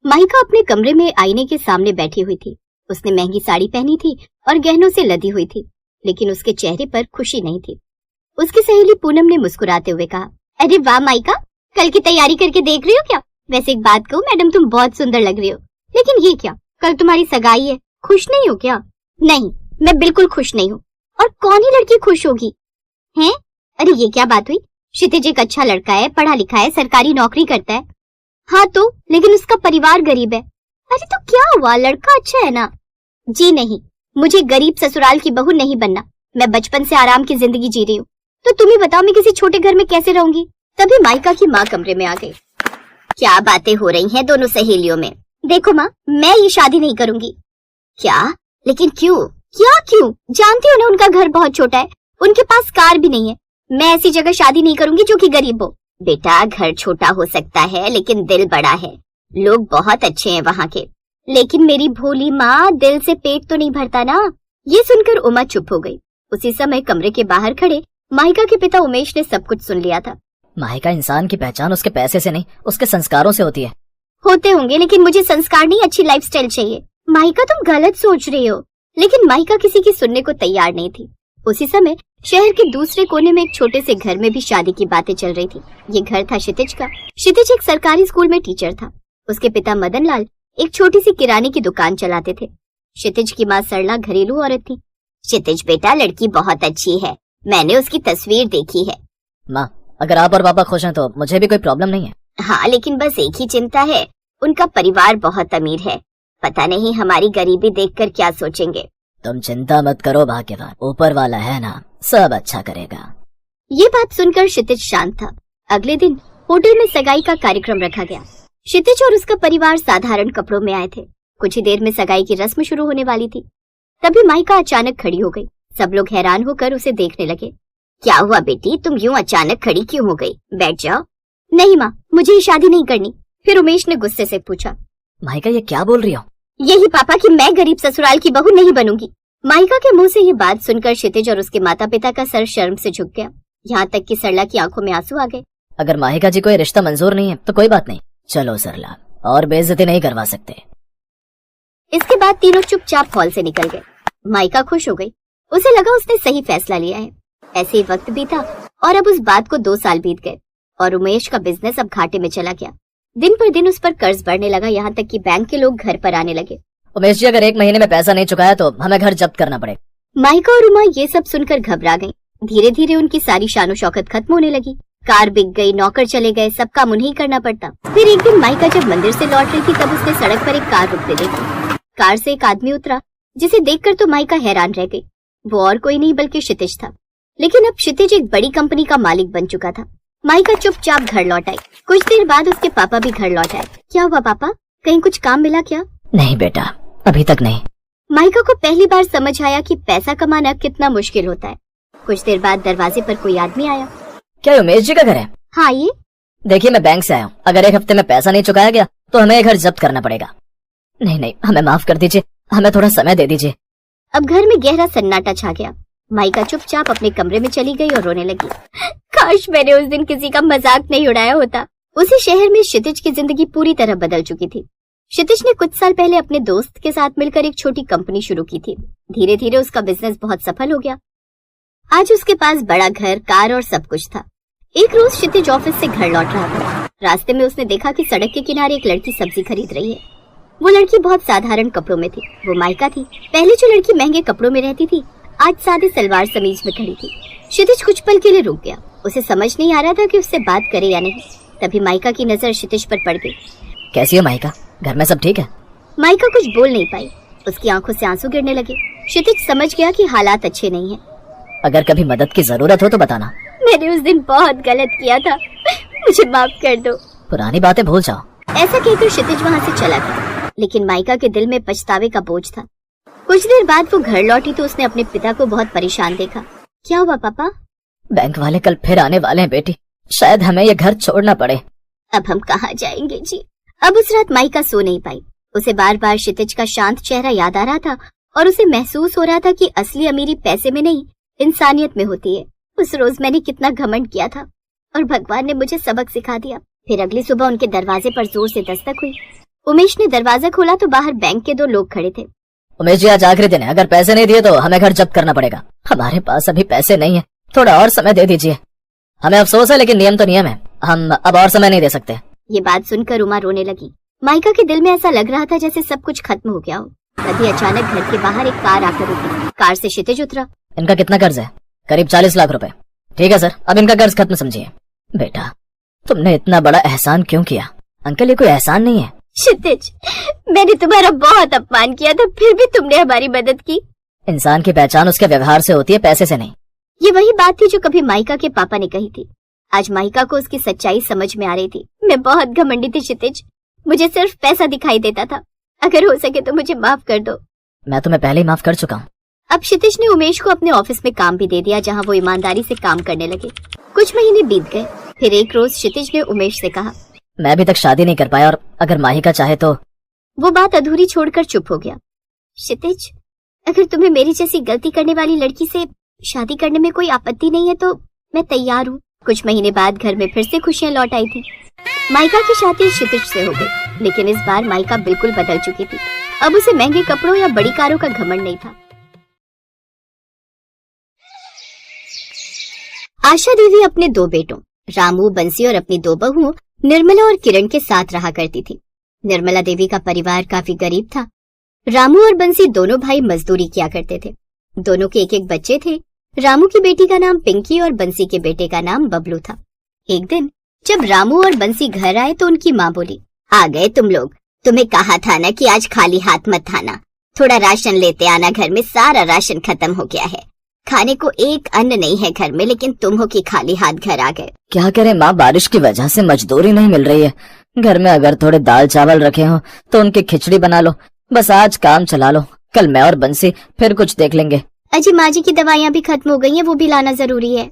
माहिका अपने कमरे में आईने के सामने बैठी हुई थी। उसने महंगी साड़ी पहनी थी और गहनों से लदी हुई थी, लेकिन उसके चेहरे पर खुशी नहीं थी। उसकी सहेली पूनम ने मुस्कुराते हुए कहा, अरे वाह माहिका, कल की तैयारी करके देख रही हो क्या? वैसे एक बात कहूँ मैडम, तुम बहुत सुंदर लग रही हो। लेकिन ये क्या, कल तुम्हारी सगाई है, खुश नहीं हो क्या? नहीं, मैं बिल्कुल खुश नहीं हूँ। और कौन ही लड़की खुश होगी? हैं? अरे ये क्या बात हुई? क्षितिज एक अच्छा लड़का है, पढ़ा लिखा है, सरकारी नौकरी करता है। हाँ तो, लेकिन उसका परिवार गरीब है। अरे तो क्या हुआ, लड़का अच्छा है ना। जी नहीं, मुझे गरीब ससुराल की बहू नहीं बनना। मैं बचपन से आराम की जिंदगी जी रही हूँ, तो तुम ही बताओ मैं किसी छोटे घर में कैसे रहूंगी? तभी माइका की माँ कमरे में आ गई। क्या बातें हो रही हैं दोनों सहेलियों में? देखो माँ, मैं ये शादी नहीं करूंगी। क्या? लेकिन क्यों? क्या क्यों? जानती हो ना, उनका घर बहुत छोटा है, उनके पास कार भी नहीं है। मैं ऐसी जगह शादी नहीं करूंगी जो कि गरीब हो। बेटा, घर छोटा हो सकता है लेकिन दिल बड़ा है, लोग बहुत अच्छे हैं वहाँ के। लेकिन मेरी भोली माँ, दिल से पेट तो नहीं भरता ना। ये सुनकर उमा चुप हो गई। उसी समय कमरे के बाहर खड़े माहिका के पिता उमेश ने सब कुछ सुन लिया था। माहिका, इंसान की पहचान उसके पैसे से नहीं, उसके संस्कारों से होती है। होते होंगे, लेकिन मुझे संस्कार नहीं, अच्छी लाइफस्टाइल चाहिए। माहिका, तुम गलत सोच रही हो। लेकिन माहिका किसी की सुनने को तैयार नहीं थी। उसी समय शहर के दूसरे कोने में एक छोटे से घर में भी शादी की बातें चल रही थी। ये घर था क्षितिज का। क्षितिज एक सरकारी स्कूल में टीचर था। उसके पिता मदन लाल एक छोटी सी किराने की दुकान चलाते थे। क्षितिज की माँ सरला घरेलू औरत थी। क्षितिज बेटा, लड़की बहुत अच्छी है, मैंने उसकी तस्वीर देखी है। माँ, अगर आप और पापा खुश हैं तो मुझे भी कोई प्रॉब्लम नहीं है। हाँ, लेकिन बस एक ही चिंता है, उनका परिवार बहुत अमीर है। पता नहीं हमारी गरीबी देखकर क्या सोचेंगे। तुम चिंता मत करो भाग्यवान, ऊपर वाला है ना, सब अच्छा करेगा। ये बात सुनकर क्षितिज शांत था। अगले दिन होटल में सगाई का कार्यक्रम रखा गया। क्षितिज और उसका परिवार साधारण कपड़ों में आए थे। कुछ ही देर में सगाई की रस्म शुरू होने वाली थी। तभी माहिका अचानक खड़ी हो गई। सब लोग हैरान होकर उसे देखने लगे। क्या हुआ बेटी, तुम यूं अचानक खड़ी क्यों हो गई? बैठ जाओ। नहीं माँ, मुझे ये शादी नहीं करनी। फिर उमेश ने गुस्से से पूछा। माहिका, ये क्या बोल रही हो? यही पापा कि मैं गरीब ससुराल की बहू नहीं बनूंगी। माहिका के मुंह से ये बात सुनकर क्षितिज और उसके माता पिता का सर शर्म से झुक गया। यहाँ तक कि सरला की आंखों में आंसू आ गए। अगर माहिका जी को ये रिश्ता मंजूर नहीं है तो कोई बात नहीं, चलो सरला, और बेइज्जती नहीं करवा सकते। इसके बाद तीनों चुपचाप हॉल से निकल गए। माहिका खुश हो गई। उसे लगा उसने सही फैसला लिया है। ऐसे ही वक्त बीता और अब उस बात को 2 साल बीत गए और उमेश का बिजनेस अब घाटे में चला गया। दिन पर दिन उस पर कर्ज बढ़ने लगा, यहाँ तक कि बैंक के लोग घर पर आने लगे। उमेश जी, अगर 1 महीने में पैसा नहीं चुकाया तो हमें घर जब्त करना पड़ेगा। माहिका और उमा ये सब सुनकर घबरा गईं। धीरे धीरे उनकी सारी शानो शौकत खत्म होने लगी। कार बिक गई, नौकर चले गए, सब काम उन्हें ही करना पड़ता। फिर एक दिन माहिका जब मंदिर से लौट रही थी तब उसने सड़क पर एक कार रुकते देखी। कार से एक आदमी उतरा, जिसे देखकर तो माहिका हैरान रह गई। वो और कोई नहीं बल्कि क्षितिज था। लेकिन अब क्षितिज एक बड़ी कंपनी का मालिक बन चुका था। माहिका चुपचाप घर लौट आई। कुछ देर बाद उसके पापा भी घर लौट आए। क्या हुआ पापा, कहीं कुछ काम मिला क्या? नहीं बेटा, अभी तक नहीं। माहिका को पहली बार समझ आया कि पैसा कमाना कितना मुश्किल होता है। कुछ देर बाद दरवाजे पर कोई आदमी आया। क्या उमेश जी का घर है? हाँ, ये देखिए, मैं बैंक से आया हूँ। अगर 1 हफ्ते में पैसा नहीं चुकाया गया तो हमें घर जब्त करना पड़ेगा। नहीं, हमें माफ कर दीजिए, हमें थोड़ा समय दे दीजिए। अब घर में गहरा सन्नाटा छा गया। माहिका चुपचाप अपने कमरे में चली गई और रोने लगी। काश मैंने उस दिन किसी का मजाक नहीं उड़ाया होता। उसी शहर में क्षितिज की जिंदगी पूरी तरह बदल चुकी थी। क्षितिज ने कुछ साल पहले अपने दोस्त के साथ मिलकर एक छोटी कंपनी शुरू की थी। धीरे धीरे उसका बिजनेस बहुत सफल हो गया। आज उसके पास बड़ा घर, कार और सब कुछ था। एक रोज क्षितिज ऑफिस से घर लौट रहा था। रास्ते में उसने देखा कि सड़क के किनारे एक लड़की सब्जी खरीद रही है। वो लड़की बहुत साधारण कपड़ों में थी। वो माहिका थी। पहले जो लड़की महंगे कपड़ों में रहती थी, आज सादे सलवार समीज में खड़ी थी। क्षितिज कुछ पल के लिए रुक गया। उसे समझ नहीं आ रहा था कि उससे बात करे या नहीं। तभी माहिका की नजर क्षितिज पर पड़ गई। कैसी है माहिका, घर में सब ठीक है? माहिका कुछ बोल नहीं पाई। उसकी आंखों से आंसू गिरने लगे। क्षितिज समझ गया कि हालात अच्छे नहीं हैं। अगर कभी मदद की जरूरत हो तो बताना। मैंने उस दिन बहुत गलत किया था, मुझे माफ कर दो। पुरानी बातें भूल जाओ। ऐसा कहकर क्षितिज वहाँ से चला गया। लेकिन माहिका के दिल में पछतावे का बोझ था। कुछ देर बाद वो घर लौटी तो उसने अपने पिता को बहुत परेशान देखा। क्या हुआ पापा? बैंक वाले कल फिर आने वाले हैं बेटी, शायद हमें ये घर छोड़ना पड़े। अब हम कहाँ जाएंगे जी? अब उस रात माहिका सो नहीं पाई। उसे बार बार क्षितिज का शांत चेहरा याद आ रहा था और उसे महसूस हो रहा था कि असली अमीरी पैसे में नहीं, इंसानियत में होती है। उस रोज मैंने कितना घमंड किया था और भगवान ने मुझे सबक सिखा दिया। फिर अगली सुबह उनके दरवाजे पर जोर से दस्तक हुई। उमेश ने दरवाजा खोला तो बाहर बैंक के 2 लोग खड़े थे। उमेश जी, आज आखिरी दिन है, अगर पैसे नहीं दिए तो हमें घर जब्त करना पड़ेगा। हमारे पास अभी पैसे नहीं है, थोड़ा और समय दे दीजिए। हमें अफसोस है, लेकिन नियम तो नियम है, हम अब और समय नहीं दे सकते। ये बात सुनकर उमा रोने लगी। माइका के दिल में ऐसा लग रहा था जैसे सब कुछ खत्म हो गया हो। तभी अचानक घर के बाहर एक कार आकर रुकी। कार से क्षितिज उतरा। इनका कितना कर्ज है? करीब 40 लाख रुपए। ठीक है सर, अब इनका कर्ज खत्म समझिए। बेटा, तुमने इतना बड़ा एहसान क्यों किया? अंकल, ये कोई एहसान नहीं है। क्षितिज, मैंने तुम्हारा बहुत अपमान किया था, फिर भी तुमने हमारी मदद की। इंसान की पहचान उसके व्यवहार से होती है, पैसे से नहीं। ये वही बात थी जो कभी माइका के पापा ने कही थी। आज माइका को उसकी सच्चाई समझ में आ रही थी। मैं बहुत घमंडी थी क्षितिज, मुझे सिर्फ पैसा दिखाई देता था। अगर हो सके तो मुझे माफ कर दो। मैं तुम्हें पहले ही माफ कर चुका हूँ। अब क्षितिज ने उमेश को अपने ऑफिस में काम भी दे दिया, जहाँ वो ईमानदारी से काम करने लगे। कुछ महीने बीत गए। फिर एक रोज क्षितिज ने उमेश से कहा, मैं अभी तक शादी नहीं कर पाया, और अगर माहिका चाहे तो। वो बात अधूरी छोड़कर चुप हो गया। क्षितिज, अगर तुम्हें मेरी जैसी गलती करने वाली लड़की से शादी करने में कोई आपत्ति नहीं है तो मैं तैयार हूँ। कुछ महीने बाद घर में फिर से खुशियाँ लौट आई थी। माइका की शादी क्षितिज से हो गई, लेकिन इस बार माइका बिल्कुल बदल चुकी थी। अब उसे महंगे कपड़ों या बड़ी कारों का घमंड नहीं था। आशा देवी अपने 2 बेटों रामू, बंसी और अपनी 2 बहुओं निर्मला और किरण के साथ रहा करती थी। निर्मला देवी का परिवार काफी गरीब था। रामू और बंसी दोनों भाई मजदूरी किया करते थे। दोनों के एक बच्चे थे। रामू की बेटी का नाम पिंकी और बंसी के बेटे का नाम बबलू था। एक दिन जब रामू और बंसी घर आए तो उनकी माँ बोली, आ गए तुम लोग। तुम्हें कहा था ना कि आज खाली हाथ मत आना, थोड़ा राशन लेते आना, घर में सारा राशन खत्म हो गया है। खाने को एक अन्न नहीं है घर में, लेकिन तुम हो कि खाली हाथ घर आ गए। क्या करें माँ, बारिश की वजह से मजदूरी नहीं मिल रही है। घर में अगर थोड़े दाल चावल रखे हो तो उनकी खिचड़ी बना लो, बस आज काम चला लो। कल मैं और बंसी फिर कुछ देख लेंगे। अजी, माँ जी की दवाइयाँ भी खत्म हो गई हैं, वो भी लाना जरूरी है।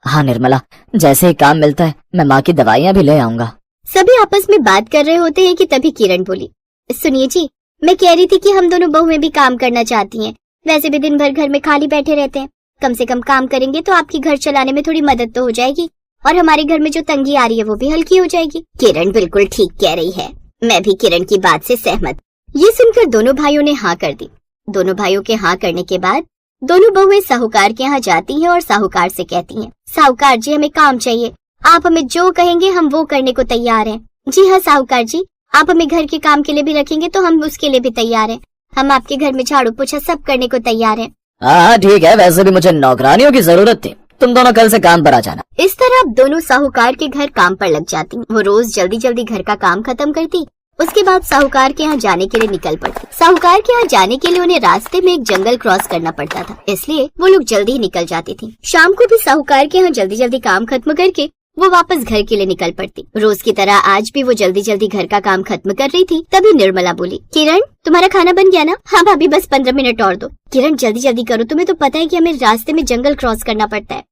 हाँ निर्मला, जैसे ही काम मिलता है मैं माँ की दवाइयाँ भी ले आऊंगा। सभी आपस में बात कर रहे होते हैं कि तभी किरण बोली, सुनिए जी, मैं कह रही थी कि हम दोनों बहुएं भी काम करना चाहती हैं। वैसे भी दिन भर घर में खाली बैठे रहते हैं, कम से कम काम करेंगे तो आपकी घर चलाने में थोड़ी मदद तो हो जाएगी, और हमारे घर में जो तंगी आ रही है वो भी हल्की हो जाएगी। किरण बिल्कुल ठीक कह रही है, मैं भी किरण की बात से सहमत। ये सुनकर दोनों भाइयों ने हाँ कर दी। दोनों भाइयों के हाँ करने के बाद दोनों बहुएं साहूकार के यहाँ जाती हैं और साहूकार से कहती हैं, साहूकार जी हमें काम चाहिए, आप हमें जो कहेंगे हम वो करने को तैयार हैं। जी हाँ साहूकार जी, आप हमें घर के काम के लिए भी रखेंगे तो हम उसके लिए भी तैयार हैं। हम आपके घर में झाड़ू पोछा सब करने को तैयार हैं। हाँ ठीक है, वैसे भी मुझे नौकरानियों की जरूरत थी, तुम दोनों कल से काम पर आ जाना। इस तरह अब दोनों साहूकार के घर काम पर लग जाती। वो रोज जल्दी जल्दी घर का काम खत्म करती, उसके बाद साहूकार के यहाँ जाने के लिए निकल पड़ती। साहूकार के यहाँ जाने के लिए उन्हें रास्ते में एक जंगल क्रॉस करना पड़ता था, इसलिए वो लोग जल्दी ही निकल जाती थी। शाम को भी साहूकार के यहाँ जल्दी जल्दी काम खत्म करके वो वापस घर के लिए निकल पड़ती। रोज की तरह आज भी वो जल्दी जल्दी घर का काम खत्म कर रही थी। तभी निर्मला बोली, किरण तुम्हारा खाना बन गया ना? हाँ भाभी, बस 15 मिनट और दो। किरण जल्दी जल्दी करो, तुम्हें तो पता है कि हमें रास्ते में जंगल क्रॉस करना पड़ता है।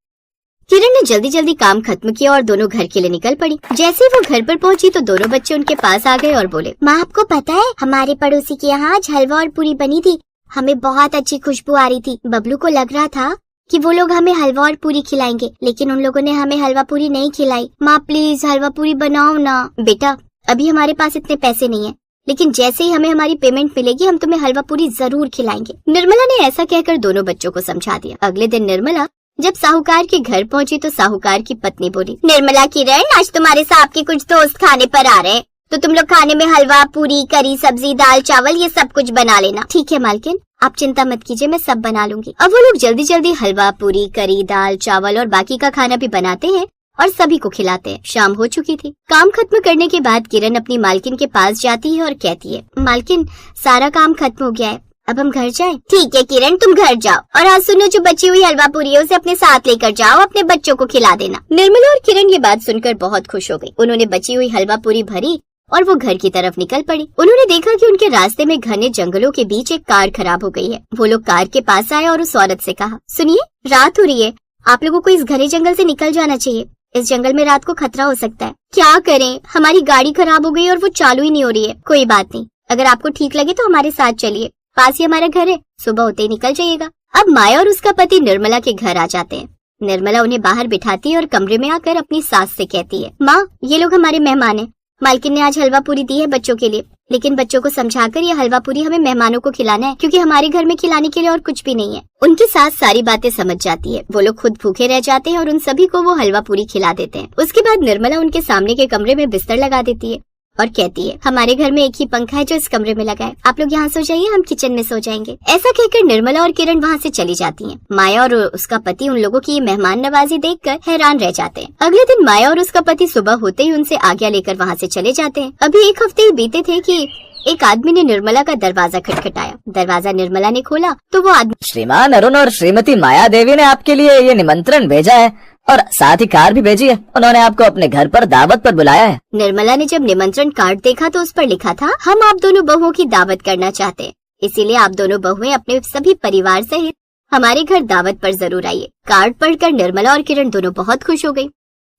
किरण ने जल्दी जल्दी काम खत्म किया और दोनों घर के लिए निकल पड़ी। जैसे ही वो घर पर पहुंची तो दोनों बच्चे उनके पास आ गए और बोले, माँ आपको पता है हमारे पड़ोसी के यहाँ आज हलवा और पूरी बनी थी, हमें बहुत अच्छी खुशबू आ रही थी। बबलू को लग रहा था कि वो लोग हमें हलवा और पूरी खिलाएंगे, लेकिन उन लोगों ने हमें हलवा पूरी नहीं खिलाई। माँ प्लीज हलवा पूरी बनाओ ना। बेटा अभी हमारे पास इतने पैसे नहीं है, लेकिन जैसे ही हमें हमारी पेमेंट मिलेगी हम तुम्हें हलवा पूरी जरूर खिलाएंगे। निर्मला ने ऐसा कहकर दोनों बच्चों को समझा दिया। अगले दिन निर्मला जब साहूकार के घर पहुंची तो साहूकार की पत्नी बोली, निर्मला किरण आज तुम्हारे साहब के कुछ दोस्त खाने पर आ रहे हैं, तो तुम लोग खाने में हलवा पूरी करी सब्जी दाल चावल ये सब कुछ बना लेना। ठीक है मालकिन, आप चिंता मत कीजिए, मैं सब बना लूंगी। अब वो लोग जल्दी जल्दी हलवा पूरी करी दाल चावल और बाकी का खाना भी बनाते हैं और सभी को खिलाते हैं। शाम हो चुकी थी। काम खत्म करने के बाद किरण अपनी मालकिन के पास जाती है और कहती है, मालकिन सारा काम खत्म हो गया है, अब हम घर जाएं? ठीक है किरण तुम घर जाओ, और आज सुनो जो बची हुई हलवा पूरी है उसे अपने साथ लेकर जाओ, अपने बच्चों को खिला देना। निर्मला और किरण ये बात सुनकर बहुत खुश हो गई। उन्होंने बची हुई हलवा पूरी भरी और वो घर की तरफ निकल पड़ी। उन्होंने देखा कि उनके रास्ते में घने जंगलों के बीच एक कार खराब हो गई है। वो लोग कार के पास आए और उस औरत से कहा, सुनिए रात हो रही है, आप लोगों को इस घने जंगल से निकल जाना चाहिए, इस जंगल में रात को खतरा हो सकता है। क्या करें, हमारी गाड़ी खराब हो गई और वो चालू ही नहीं हो रही है। कोई बात नहीं, अगर आपको ठीक लगे तो हमारे साथ चलिए, पास ही हमारा घर है, सुबह होते ही निकल जाइएगा। अब माया और उसका पति निर्मला के घर आ जाते हैं। निर्मला उन्हें बाहर बिठाती है और कमरे में आकर अपनी सास से कहती है, माँ ये लोग हमारे मेहमान हैं, मालकिन ने आज हलवा पूरी दी है बच्चों के लिए, लेकिन बच्चों को समझाकर ये हलवा पूरी हमें मेहमानों को खिलाना है, क्योंकि हमारे घर में खिलाने के लिए और कुछ भी नहीं है। उनकी सास सारी बातें समझ जाती है। वो लोग खुद भूखे रह जाते हैं और उन सभी को वो हलवा पूरी खिला देते हैं। उसके बाद निर्मला उनके सामने के कमरे में बिस्तर लगा देती है और कहती है, हमारे घर में एक ही पंखा है जो इस कमरे में लगा है, आप लोग यहाँ सो जाइए, हम किचन में सो जाएंगे। ऐसा कहकर निर्मला और किरण वहाँ से चली जाती हैं। माया और उसका पति उन लोगों की मेहमान नवाजी देखकर हैरान रह जाते हैं। अगले दिन माया और उसका पति सुबह होते ही उनसे आज्ञा लेकर वहाँ से चले जाते हैं। अभी 1 हफ्ते ही बीते थे कि एक आदमी ने निर्मला का दरवाजा खटखटाया। दरवाजा निर्मला ने खोला तो वो आदमी, श्रीमान अरुण और श्रीमती माया देवी ने आपके लिए ये निमंत्रण भेजा है और साथ ही कार भी भेजी है। उन्होंने आपको अपने घर पर दावत पर बुलाया है। निर्मला ने जब निमंत्रण कार्ड देखा तो उस पर लिखा था, हम आप दोनों बहुओं की दावत करना चाहते हैं, इसीलिए आप दोनों बहुएं अपने सभी परिवार सहित हमारे घर दावत पर जरूर आइए। कार्ड पढ़कर निर्मला और किरण दोनों बहुत खुश हो गयी।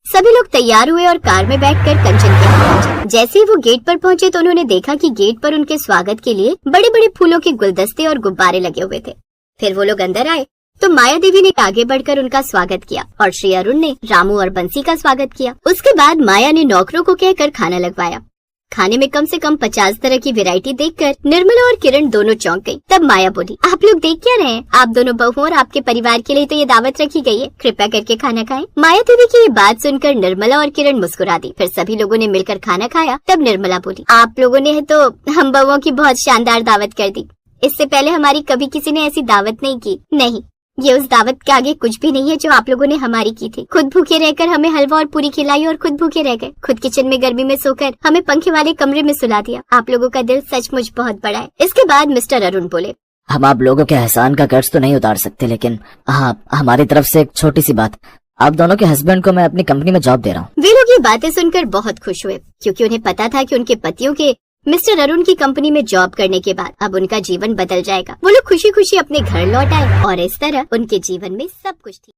सभी लोग तैयार हुए और कार में बैठकर कंचन के यहाँ पहुंचे। जैसे ही वो गेट पर पहुंचे तो उन्होंने देखा कि गेट पर उनके स्वागत के लिए बड़े बड़े फूलों के गुलदस्ते और गुब्बारे लगे हुए थे। फिर वो लोग अंदर आए तो माया देवी ने आगे बढ़कर उनका स्वागत किया और श्री अरुण ने रामू और बंसी का स्वागत किया। उसके बाद माया ने नौकरों को कहकर खाना लगवाया। खाने में कम से कम 50 तरह की वैरायटी देखकर निर्मला और किरण दोनों चौंक गई। तब माया बोली, आप लोग देख क्या रहे हैं? आप दोनों बहुओं और आपके परिवार के लिए तो ये दावत रखी गई है, कृपया करके खाना खाएं। माया देवी की ये बात सुनकर निर्मला और किरण मुस्कुरा दी। फिर सभी लोगों ने मिलकर खाना खाया। तब निर्मला बोली, आप लोगों ने तो हम बहुओं की बहुत शानदार दावत कर दी। इससे पहले हमारी कभी किसी ने ऐसी दावत नहीं की। नहीं, ये उस दावत के आगे कुछ भी नहीं है जो आप लोगों ने हमारी की थी। खुद भूखे रहकर हमें हलवा और पूरी खिलाई और खुद भूखे रह गए। खुद किचन में गर्मी में सोकर हमें पंखे वाले कमरे में सुला दिया। आप लोगों का दिल सचमुच बहुत बड़ा है। इसके बाद मिस्टर अरुण बोले, हम आप लोगों के एहसान का कर्ज तो नहीं उतार सकते, लेकिन हाँ, हमारी तरफ से एक छोटी सी बात, आप दोनों के हस्बैंड को मैं अपनी कंपनी में जॉब दे रहा हूँ। वे लोग ये बातें सुनकर बहुत खुश हुए, क्योंकि उन्हें पता था कि उनके पतियों के मिस्टर अरुण की कंपनी में जॉब करने के बाद अब उनका जीवन बदल जाएगा। वो लोग खुशी खुशी अपने घर लौट आए और इस तरह उनके जीवन में सब कुछ ठीक।